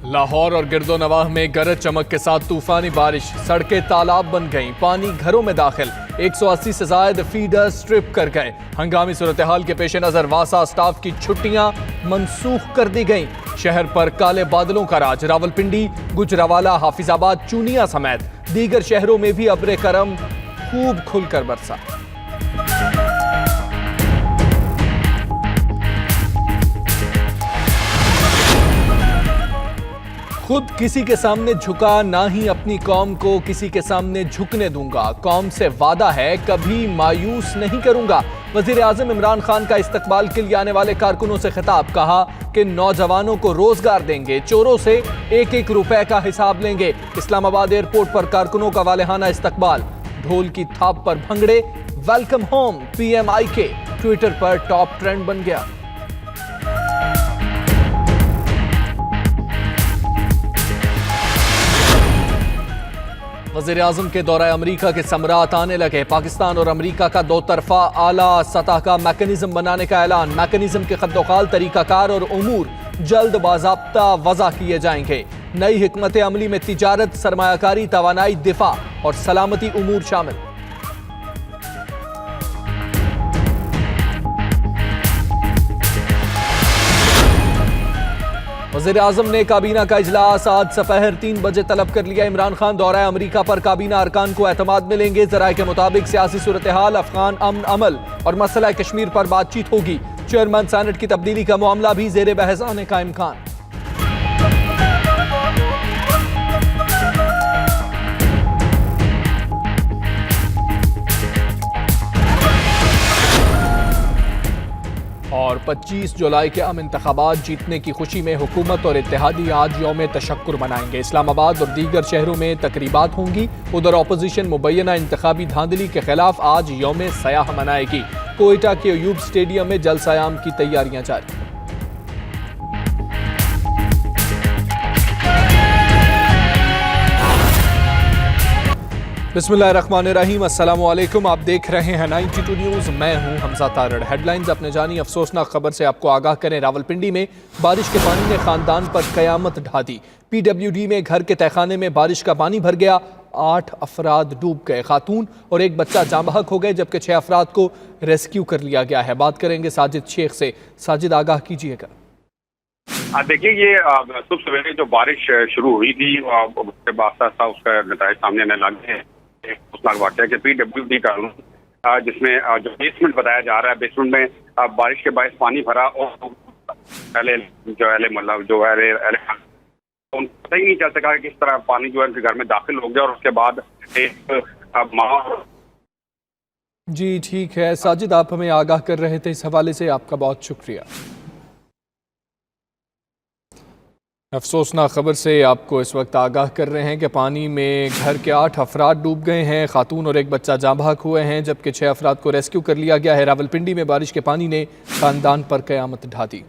लाहौर और गिरदोनवाह में गरज चमक के साथ तूफानी बारिश, सड़कें तालाब बन गईं, पानी घरों में दाखिल, 180 से ज्यादा फीडर स्ट्रिप कर गए। हंगामी सूरत हाल के पेश नजर वासा स्टाफ की छुट्टियां मनसूख कर दी गईं। शहर पर काले बादलों का राज। रावलपिंडी, गुजरावाला, हाफिजाबाद, चूनिया समेत दीगर शहरों में भी अब्रे करम खूब खुलकर बरसा। खुद किसी के सामने झुका, ना ही अपनी कौम को किसी के सामने झुकने दूंगा। कौम से वादा है कभी मायूस नहीं करूंगा। वजीर आजम इमरान खान का इस्तकबाल के लिए आने वाले कारकुनों से खिताब। कहा कि नौजवानों को रोजगार देंगे, चोरों से एक एक रुपए का हिसाब लेंगे। इस्लामाबाद एयरपोर्ट पर कारकुनों का वालेहाना इस्तकबाल। ढोल की थाप पर भंगड़े। वेलकम होम PMIK ट्विटर पर टॉप ट्रेंड बन गया। वज़ीर आज़म के दौरे अमरीका के समरात आने लगे। पाकिस्तान और अमरीका का दो तरफा आला सतह का मैकेनिज्म बनाने का ऐलान। मैकेनिज्म के खद्दोखाल, तरीकाकार और उमूर जल्द बाज़ाब्ता वज़ा किए जाएंगे। नई हिकमत अमली में तिजारत, सरमायाकारी, तवानाई, दिफा और सलामती उमूर शामिल। वज़ीर आज़म ने काबीना का इजलास आज सपहर 3 बजे तलब कर लिया। इमरान खान दौरा अमरीका पर काबीना अरकान को एतमाद में लेंगे। ज़राए के मुताबिक सियासी सूरत हाल, अफगान अमन अमल और मसला कश्मीर पर बातचीत होगी। चेयरमैन सेनेट की तब्दीली का मामला भी ज़ेर बहस आने का इम्कान। और 25 जुलाई के आम इंतखाबात जीतने की खुशी में हुकूमत और इत्तेहादी आज यौम तशक्कुर मनाएंगे। इस्लामाबाद और दीगर शहरों में तकरीबात होंगी। उधर अपोजिशन मुबैना इंतखाबी धांधली के खिलाफ आज यौम सयाह मनाएगी। कोयटा के अयूब स्टेडियम में जलसायाम की तैयारियां जारी। बिस्मिल्लाहिर्रहमानिर्रहीम, अस्सलाम वालेकुम। आप देख रहे हैं 92 न्यूज़। मैं हूं हमजा तारड़। हेडलाइंस अपने जानी अफसोसनाक खबर से आपको आगाह करें। रावलपिंडी में बारिश के पानी ने खानदान पर कयामत ढा दी। PWD में घर के तहखाने में बारिश का पानी भर गया। 8 अफराद डूब गए। खातून और एक बच्चा जाँ बहक हो गए, जबकि 6 अफराद को रेस्क्यू कर लिया गया है। बात करेंगे साजिद शेख से। साजिद, आगाह कीजिएगा। देखिए, ये सुबह सवेरे जो बारिश शुरू हुई थी उसके बाद उसका नतीजे सामने आने लगे हैं। वाक़या कि PWD का जिसमें जो बेसमेंट बताया जा रहा है, बेसमेंट में बारिश के बायस पानी भरा और पहले जो पता ही नहीं चल सका कि किस तरह पानी जो है उनके घर में दाखिल हो गया और उसके बाद एक माँ। जी ठीक है साजिद, आप हमें आगाह कर रहे थे, इस हवाले से आपका बहुत शुक्रिया। अफसोसनाक खबर से आपको इस वक्त आगाह कर रहे हैं कि पानी में घर के 8 अफराद डूब गए हैं। खातून और एक बच्चा जाँ बहक हुए हैं, जबकि 6 अफराद को रेस्क्यू कर लिया गया है। रावलपिंडी में बारिश के पानी ने खानदान पर कयामत ढा दी।